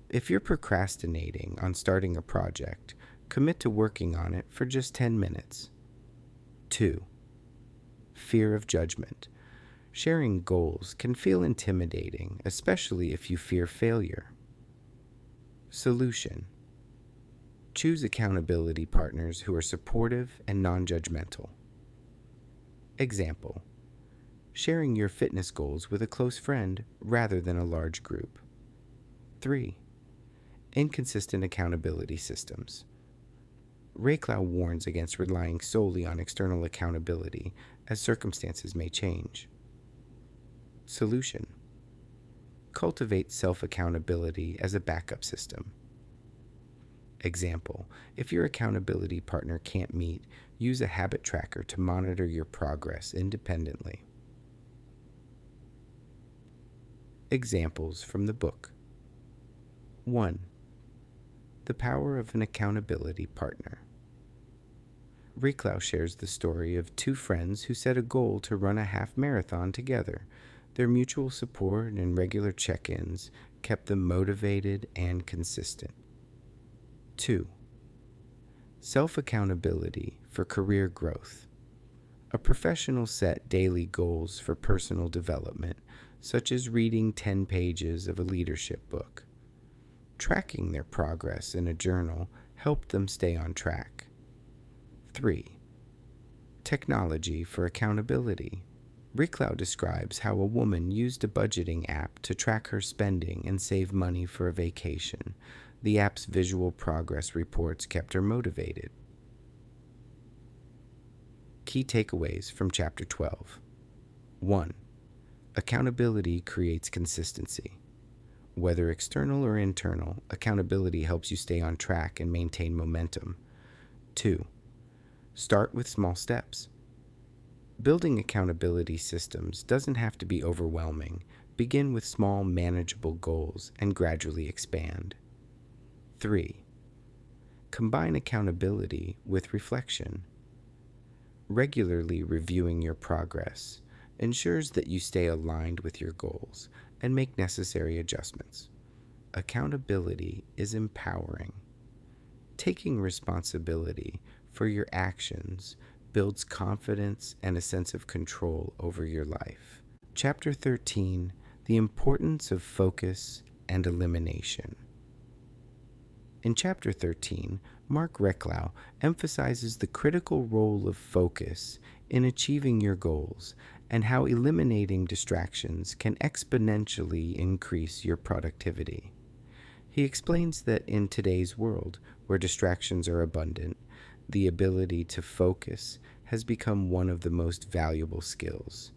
if you're procrastinating on starting a project, commit to working on it for just 10 minutes. 2. Fear of judgment. Sharing goals can feel intimidating, especially if you fear failure. Solution: choose accountability partners who are supportive and non-judgmental. Example, sharing your fitness goals with a close friend rather than a large group. 3. Inconsistent accountability systems. Reklau warns against relying solely on external accountability, as circumstances may change. Solution: cultivate self-accountability as a backup system. Example, if your accountability partner can't meet, use a habit tracker to monitor your progress independently. Examples from the book. 1. The power of an accountability partner. Reklau shares the story of 2 friends who set a goal to run a half marathon together. Their mutual support and regular check-ins kept them motivated and consistent. 2. Self-accountability for career growth. A professional set daily goals for personal development, such as reading 10 pages of a leadership book. Tracking their progress in a journal helped them stay on track. 3. Technology for accountability. Reklau describes how a woman used a budgeting app to track her spending and save money for a vacation. The app's visual progress reports kept her motivated. Key takeaways from Chapter 12. 1. Accountability creates consistency. Whether external or internal, accountability helps you stay on track and maintain momentum. 2. Start with small steps. Building accountability systems doesn't have to be overwhelming. Begin with small, manageable goals and gradually expand. 3. Combine accountability with reflection. Regularly reviewing your progress ensures that you stay aligned with your goals and make necessary adjustments. Accountability is empowering. Taking responsibility for your actions builds confidence and a sense of control over your life. Chapter 13, The Importance of Focus and Elimination. In Chapter 13, Marc Reklau emphasizes the critical role of focus in achieving your goals and how eliminating distractions can exponentially increase your productivity. He explains that in today's world, where distractions are abundant, the ability to focus has become one of the most valuable skills.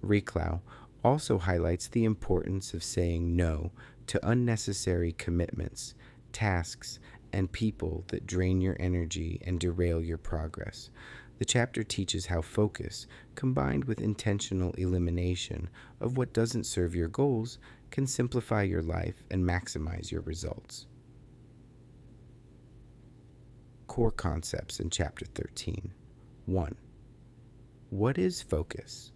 Reklau also highlights the importance of saying no to unnecessary commitments, tasks, and people that drain your energy and derail your progress. The chapter teaches how focus, combined with intentional elimination of what doesn't serve your goals, can simplify your life and maximize your results. Core concepts in Chapter 13. 1. What is focus?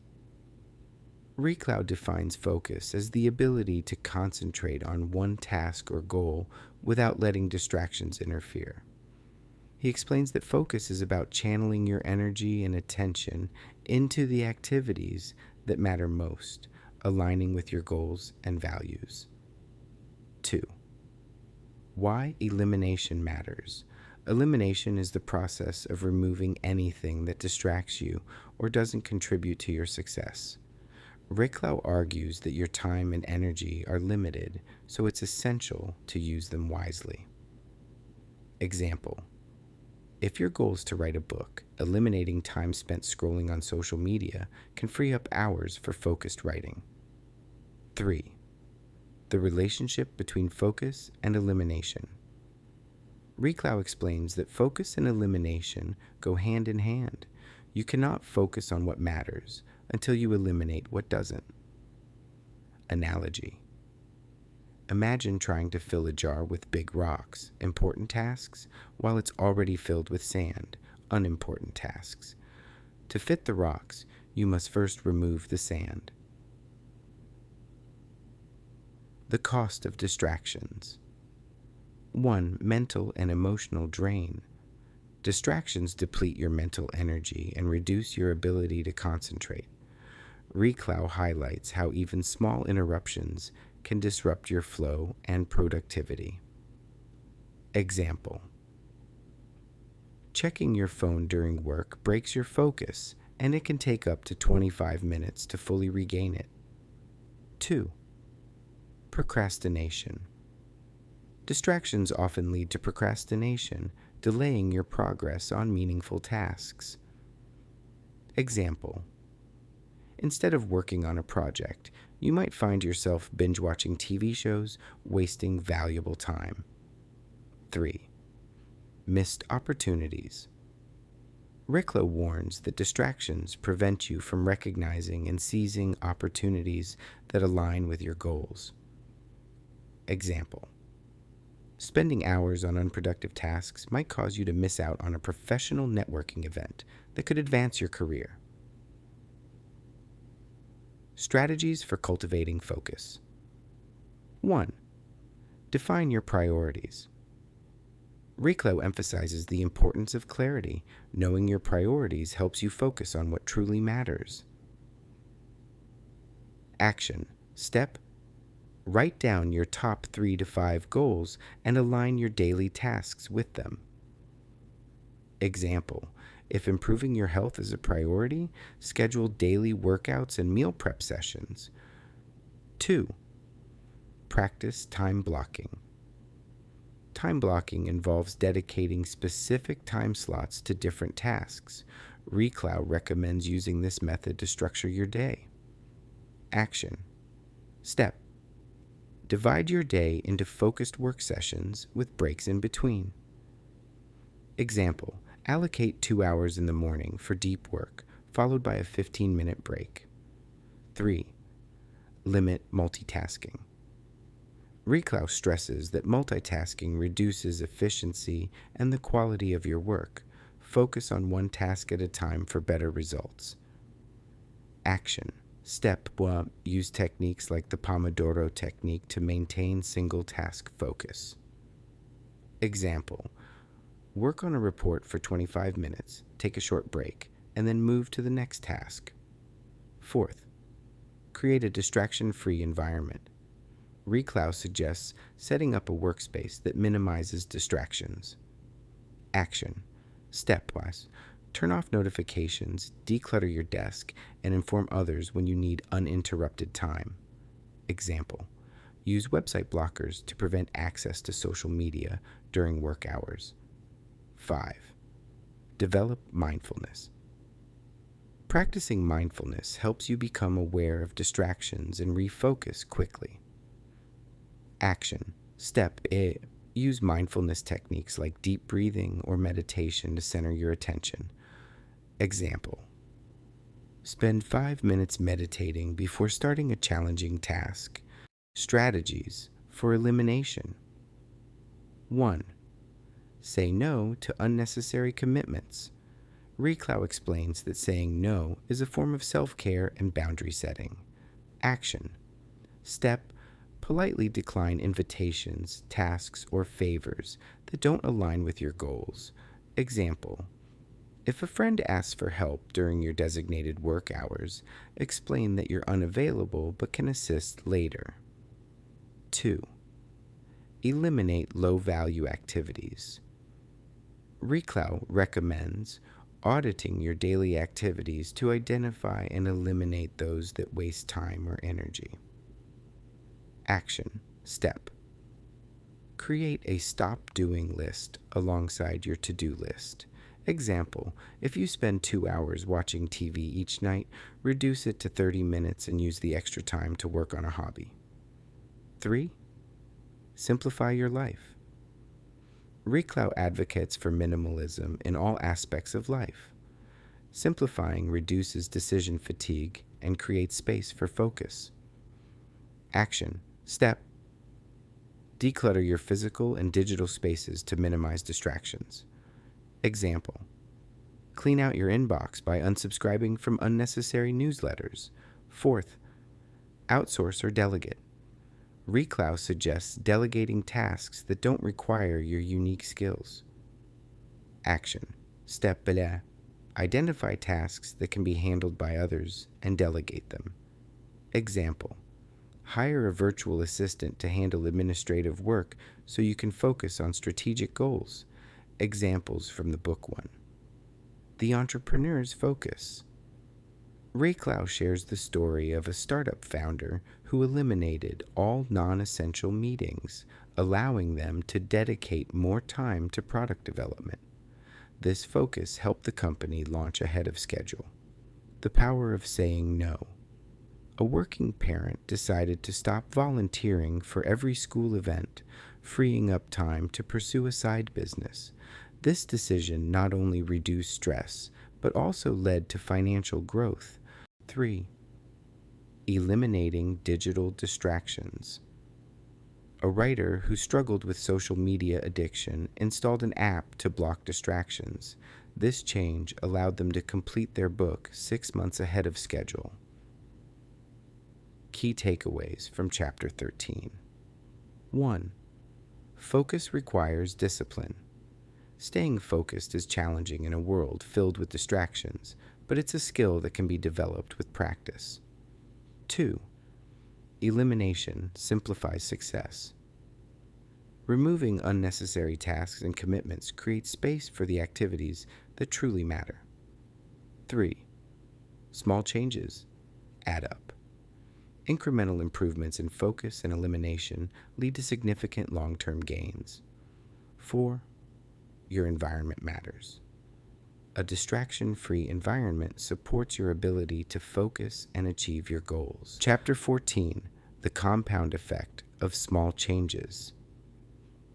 Reklau defines focus as the ability to concentrate on one task or goal without letting distractions interfere. He explains that focus is about channeling your energy and attention into the activities that matter most, aligning with your goals and values. 2. Why elimination matters. Elimination is the process of removing anything that distracts you or doesn't contribute to your success. Reklau argues that your time and energy are limited, so it's essential to use them wisely. Example: if your goal is to write a book, eliminating time spent scrolling on social media can free up hours for focused writing. 3. The relationship between focus and elimination. Reklau explains that focus and elimination go hand in hand. You cannot focus on what matters until you eliminate what doesn't. Analogy: imagine trying to fill a jar with big rocks, important tasks, while it's already filled with sand, unimportant tasks. To fit the rocks, you must first remove the sand. The cost of distractions. 1. Mental and emotional drain. Distractions deplete your mental energy and reduce your ability to concentrate. Reklau highlights how even small interruptions can disrupt your flow and productivity. Example: checking your phone during work breaks your focus, and it can take up to 25 minutes to fully regain it. 2. Procrastination. Distractions often lead to procrastination, delaying your progress on meaningful tasks. Example: instead of working on a project, you might find yourself binge-watching TV shows, wasting valuable time. 3. Missed opportunities. Reklau warns that distractions prevent you from recognizing and seizing opportunities that align with your goals. Example: spending hours on unproductive tasks might cause you to miss out on a professional networking event that could advance your career. Strategies for cultivating focus. 1. Define your priorities. Reklau emphasizes the importance of clarity. Knowing your priorities helps you focus on what truly matters. Action. Step: write down your top 3 to 5 goals and align your daily tasks with them. Example: if improving your health is a priority, schedule daily workouts and meal prep sessions. 2. Practice time blocking. Time blocking involves dedicating specific time slots to different tasks. Reklau recommends using this method to structure your day. Action. Step: divide your day into focused work sessions with breaks in between. Example: allocate 2 hours in the morning for deep work, followed by a 15-minute break. 3. Limit multitasking. Reklau stresses that multitasking reduces efficiency and the quality of your work. Focus on one task at a time for better results. Action. Step 1. Use techniques like the Pomodoro technique to maintain single task focus. Example: Work on a report for 25 minutes, take a short break, and then move to the next task. Fourth, create a distraction-free environment. Reklau suggests setting up a workspace that minimizes distractions. Action. Stepwise. Turn off notifications, declutter your desk, and inform others when you need uninterrupted time. Example. Use website blockers to prevent access to social media during work hours. 5. Develop mindfulness. Practicing mindfulness helps you become aware of distractions and refocus quickly. Action. Step A. Use mindfulness techniques like deep breathing or meditation to center your attention. Example. Spend 5 minutes meditating before starting a challenging task. Strategies for elimination. 1. Say no to unnecessary commitments. Reklau explains that saying no is a form of self-care and boundary setting. Action. Step. Politely decline invitations, tasks, or favors that don't align with your goals. Example. If a friend asks for help during your designated work hours, explain that you're unavailable but can assist later. 2. Eliminate low-value activities. Reklau recommends auditing your daily activities to identify and eliminate those that waste time or energy. Action. Step. Create a stop doing list alongside your to-do list. Example, if you spend 2 hours watching TV each night, reduce it to 30 minutes and use the extra time to work on a hobby. 3. Simplify your life. Reklau advocates for minimalism in all aspects of life. Simplifying reduces decision fatigue and creates space for focus. Action. Step. Declutter your physical and digital spaces to minimize distractions. Example. Clean out your inbox by unsubscribing from unnecessary newsletters. 4th, outsource or delegate. Reklau suggests delegating tasks that don't require your unique skills. Action. Step B. Identify tasks that can be handled by others and delegate them. Example. Hire a virtual assistant to handle administrative work so you can focus on strategic goals. Examples from the book 1. The Entrepreneur's Focus. Reklau shares the story of a startup founder who eliminated all non-essential meetings, allowing them to dedicate more time to product development. This focus helped the company launch ahead of schedule. The power of saying no. A working parent decided to stop volunteering for every school event, freeing up time to pursue a side business. This decision not only reduced stress, but also led to financial growth. 3. Eliminating digital distractions. A writer who struggled with social media addiction installed an app to block distractions. This change allowed them to complete their book 6 months ahead of schedule. Key takeaways from Chapter 13. 1. Focus requires discipline. Staying focused is challenging in a world filled with distractions, but it's a skill that can be developed with practice. 2. Elimination simplifies success. Removing unnecessary tasks and commitments creates space for the activities that truly matter. 3. Small changes add up. Incremental improvements in focus and elimination lead to significant long-term gains. 4. Your environment matters. A distraction-free environment supports your ability to focus and achieve your goals. Chapter 14, The Compound Effect of Small Changes.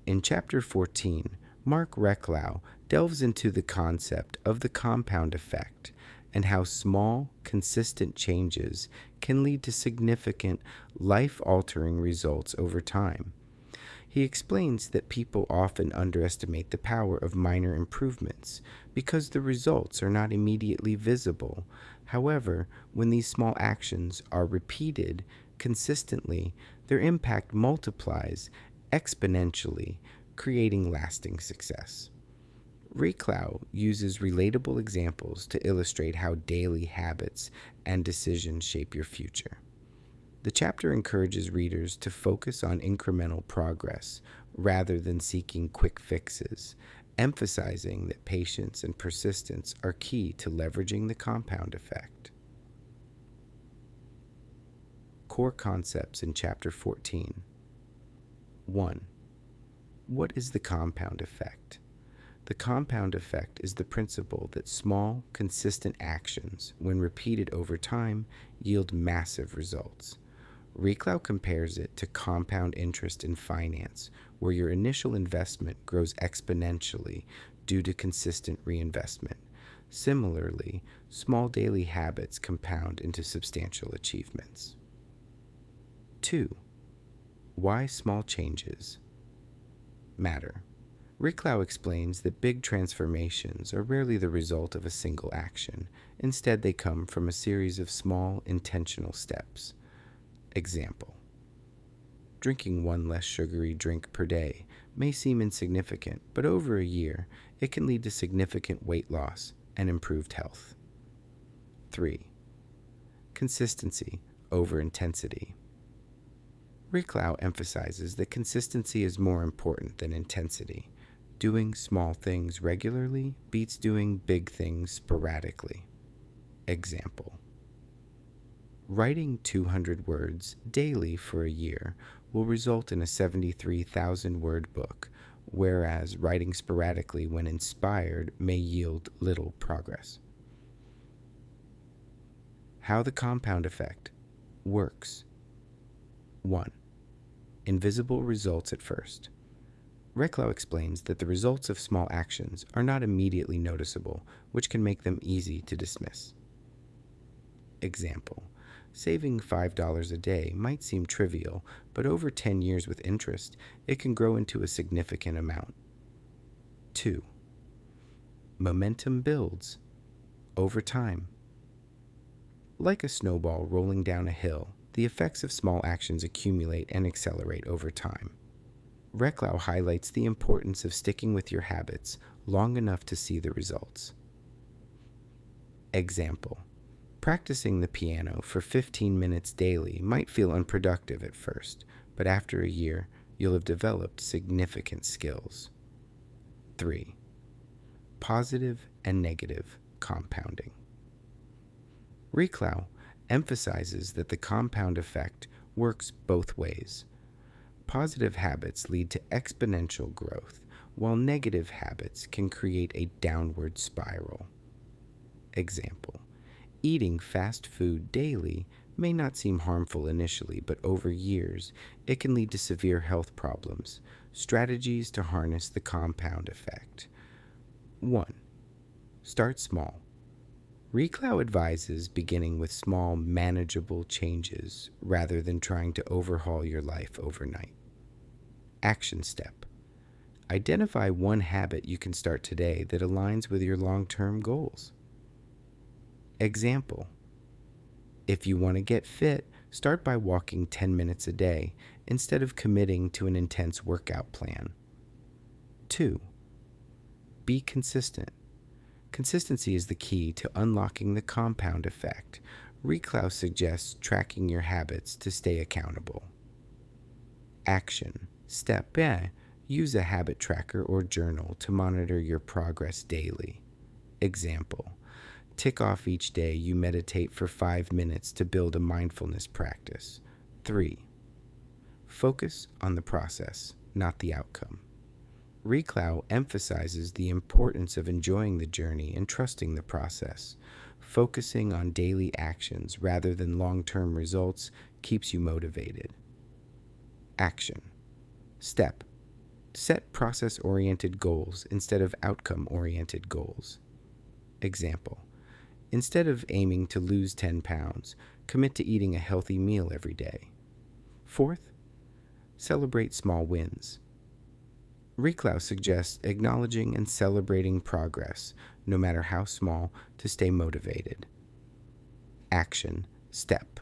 In Chapter 14, Marc Reklau delves into the concept of the compound effect and how small, consistent changes can lead to significant, life-altering results over time. He explains that people often underestimate the power of minor improvements because the results are not immediately visible. However, when these small actions are repeated consistently, their impact multiplies exponentially, creating lasting success. Reklau uses relatable examples to illustrate how daily habits and decisions shape your future. The chapter encourages readers to focus on incremental progress rather than seeking quick fixes, emphasizing that patience and persistence are key to leveraging the compound effect. Core concepts in Chapter 14. 1. What is the compound effect? The compound effect is the principle that small, consistent actions, when repeated over time, yield massive results. Reklau compares it to compound interest in finance, where your initial investment grows exponentially due to consistent reinvestment. Similarly, small daily habits compound into substantial achievements. 2. Why small changes matter. Reklau explains that big transformations are rarely the result of a single action. Instead, they come from a series of small, intentional steps. Example: drinking one less sugary drink per day may seem insignificant, but over a year, it can lead to significant weight loss and improved health. 3. Consistency over intensity. Reklau emphasizes that consistency is more important than intensity. Doing small things regularly beats doing big things sporadically. Example: writing 200 words daily for a year will result in a 73,000-word book, whereas writing sporadically when inspired may yield little progress. How the compound effect works. 1. Invisible results at first. Reklau explains that the results of small actions are not immediately noticeable, which can make them easy to dismiss. Example: saving $5 a day might seem trivial, but over 10 years with interest, it can grow into a significant amount. 2. Momentum builds over time. Like a snowball rolling down a hill, the effects of small actions accumulate and accelerate over time. Reklau highlights the importance of sticking with your habits long enough to see the results. Example: practicing the piano for 15 minutes daily might feel unproductive at first, but after a year, you'll have developed significant skills. 3. Positive and negative compounding. Reklau emphasizes that the compound effect works both ways. Positive habits lead to exponential growth, while negative habits can create a downward spiral. Example: eating fast food daily may not seem harmful initially, but over years, it can lead to severe health problems. Strategies to harness the compound effect. 1. Start small. Reklau advises beginning with small, manageable changes rather than trying to overhaul your life overnight. Action step: identify one habit you can start today that aligns with your long-term goals. Example: if you want to get fit, start by walking 10 minutes a day instead of committing to an intense workout plan. 2. Be consistent. Consistency is the key to unlocking the compound effect. Reklau suggests tracking your habits to stay accountable. Action step: use a habit tracker or journal to monitor your progress daily. Example: tick off each day you meditate for 5 minutes to build a mindfulness practice. 3. Focus on the process, not the outcome. Reklau emphasizes the importance of enjoying the journey and trusting the process. Focusing on daily actions rather than long-term results keeps you motivated. Action step: set process-oriented goals instead of outcome-oriented goals. Example: instead of aiming to lose 10 pounds, commit to eating a healthy meal every day. 4th, celebrate small wins. Reklau suggests acknowledging and celebrating progress, no matter how small, to stay motivated. Action step: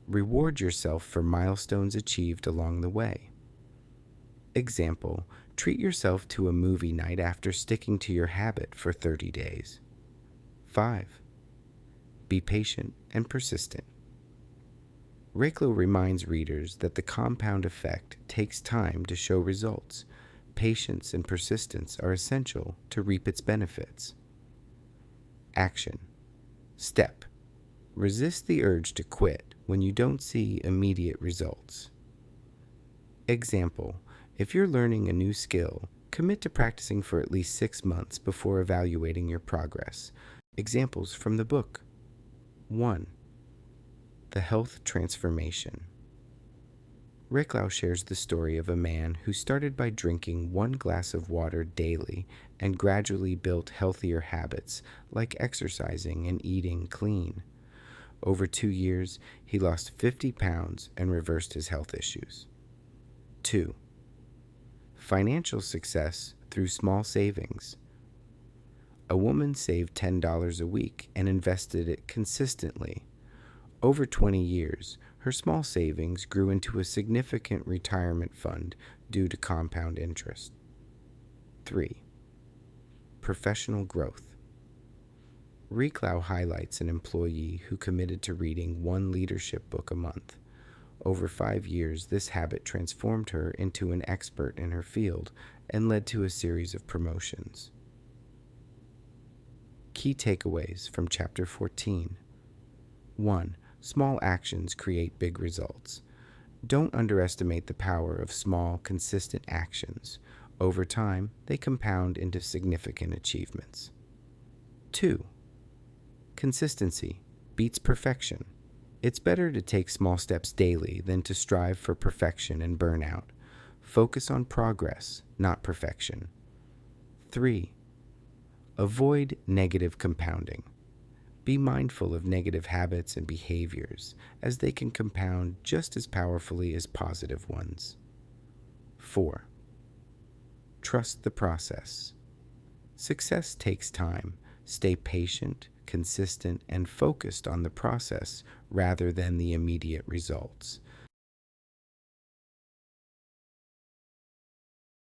reward yourself for milestones achieved along the way. Example: Treat yourself to a movie night after sticking to your habit for 30 days. 5. Be patient and persistent. Reklau reminds readers that the compound effect takes time to show results. Patience and persistence are essential to reap its benefits. Action. Step. Resist the urge to quit when you don't see immediate results. Example. If you're learning a new skill, commit to practicing for at least 6 months before evaluating your progress. Examples from the book. 1. The health transformation. Reklau shares the story of a man who started by drinking 1 glass of water daily and gradually built healthier habits like exercising and eating clean. Over 2 years, he lost 50 pounds and reversed his health issues. 2. Financial success through small savings. A woman saved $10 a week and invested it consistently. Over 20 years, her small savings grew into a significant retirement fund due to compound interest. 3. Professional growth. Reklau highlights an employee who committed to reading 1 leadership book a month. Over 5 years, this habit transformed her into an expert in her field and led to a series of promotions. Key takeaways from Chapter 14. 1. Small actions create big results. Don't underestimate the power of small, consistent actions. Over time, they compound into significant achievements. 2. Consistency beats perfection. It's better to take small steps daily than to strive for perfection and burnout. Focus on progress, not perfection. 3. Avoid negative compounding. Be mindful of negative habits and behaviors, as they can compound just as powerfully as positive ones. 4. Trust the process. Success takes time. Stay patient, consistent, and focused on the process rather than the immediate results.